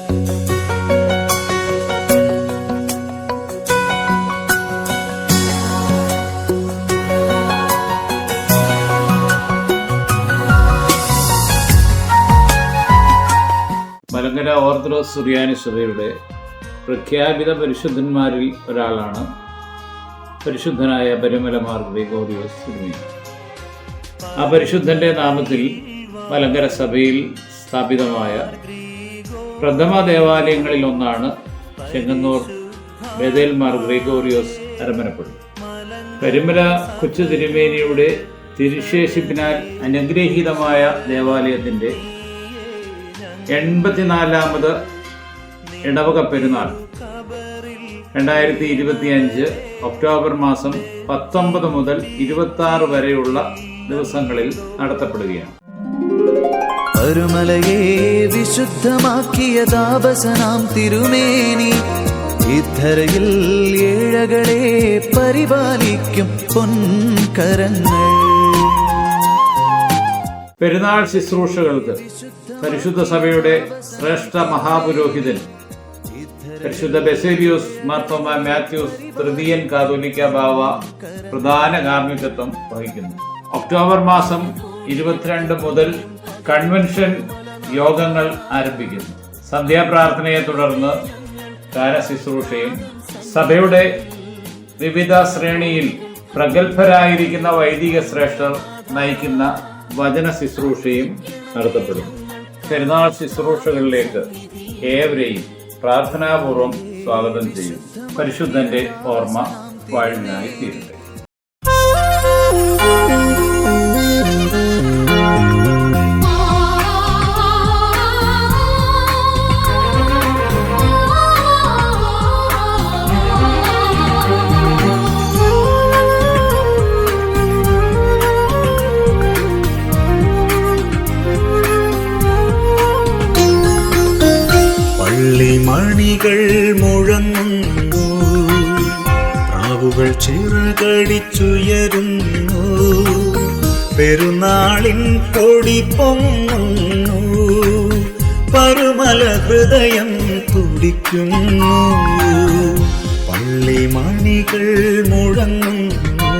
Malankara orthodox സുറിയാനി സഭയുടെ പ്രഖ്യാപിത പരിശുദ്ധന്മാരിൽ ഒരാളാണ് പരിശുദ്ധനായ പരിമല മാർ ഗ്രിഗോറിയോസ് തിരുമേനി. ആ പരിശുദ്ധന്റെ നാമത്തിൽ മലങ്കര സഭയിൽ സ്ഥാപിതമായ പ്രഥമ ദേവാലയങ്ങളിൽ ഒന്നാണ് ചെങ്ങന്നൂർ ബേഥേൽ മാർ ഗ്രിഗോറിയോസ് അരമനപ്പള്ളി. പരിമല കൊച്ചു തിരുമേനിയുടെ തിരുശേഷിപ്പിനാൽ അനുഗ്രഹീതമായ ദേവാലയത്തിൻ്റെ 84ാമത് ഇടവക പെരുന്നാൾ 2025 ഒക്ടോബർ മാസം 19 മുതൽ 26 വരെയുള്ള ദിവസങ്ങളിൽ നടത്തപ്പെടുകയാണ്. അരുമലയെ വിശുദ്ധമാക്കിയ താപസനാം തിരുമേനി ഇദ്ധരയിൽ ഏഴകളെ പരിപാലിക്കും പൊൻകരങ്ങൾ. പെരുന്നാൾ ശുശ്രൂഷകൾക്ക് പരിശുദ്ധ സഭയുടെ ശ്രേഷ്ഠ മഹാപുരോഹിതൻ പരിശുദ്ധ ബസേലിയോസ് മാർത്തോമാ മാത്യൂസ് തൃതീയൻ കാതോലിക്ക ബാവ പ്രധാന കാർമ്മികത്വം വഹിക്കുന്നു. ഒക്ടോബർ മാസം 22 മുതൽ കൺവെൻഷൻ യോഗങ്ങൾ ആരംഭിക്കുന്നു. സന്ധ്യാപ്രാർത്ഥനയെ തുടർന്ന് ഗാനശുശ്രൂഷയും സഭയുടെ വിവിധ ശ്രേണിയിൽ പ്രഗത്ഭരായിരിക്കുന്ന വൈദിക ശ്രേഷ്ഠർ നയിക്കുന്ന വചന ശുശ്രൂഷയും നടത്തപ്പെടും. പെരുന്നാൾ ശുശ്രൂഷകളിലേക്ക് ഏവരെയും പ്രാർത്ഥനാപൂർവം സ്വാഗതം ചെയ്യും. പരിശുദ്ധന്റെ ഓർമ്മ വാഴ്വിനായി തീരട്ടെ. മണികൾ മുഴങ്ങുന്നു, പ്രാവുകൾ ചിറകടിച്ചുയരുന്നു, പെരുന്നാളിൻ കൊടി പൊങ്ങുന്നു, പരുമല ഹൃദയം തുടിക്കുന്നു. പള്ളിമണികൾ മുഴങ്ങുന്നു,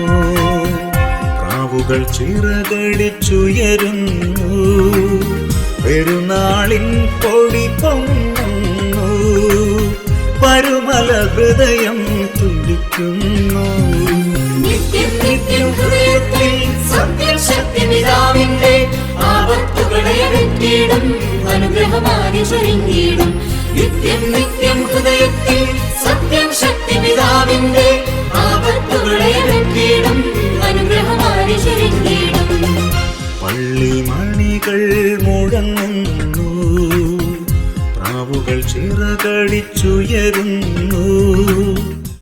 പ്രാവുകൾ ചിറകടിച്ചുയരുന്നു, പെരുന്നാളിൻ കൊടി പൊങ്ങുന്നു, പരുമല ഹൃദയം തുടിക്കുന്നു. നിത്യം നിത്യം ഹൃദയത്തിൽ സത്യം ശക്തിപിതാവിന്റെ ആപത്തുകളെ അകറ്റിയിടും, അനുഗ്രഹമായി ചൊരിഞ്ഞിടും. നിത്യം നിത്യം ഹൃദയത്തിൽ സത്യം ശക്തിപിതാവിന്റെ ആപത്തുകളെ അകറ്റിയിടും, അനുഗ്രഹമായി ചൊരിഞ്ഞിടും. പള്ളിമണികൾ മുഴങ്ങുന്നു, പ്രാവുകൾ ചിറകടിച്ചുയരുന്നു,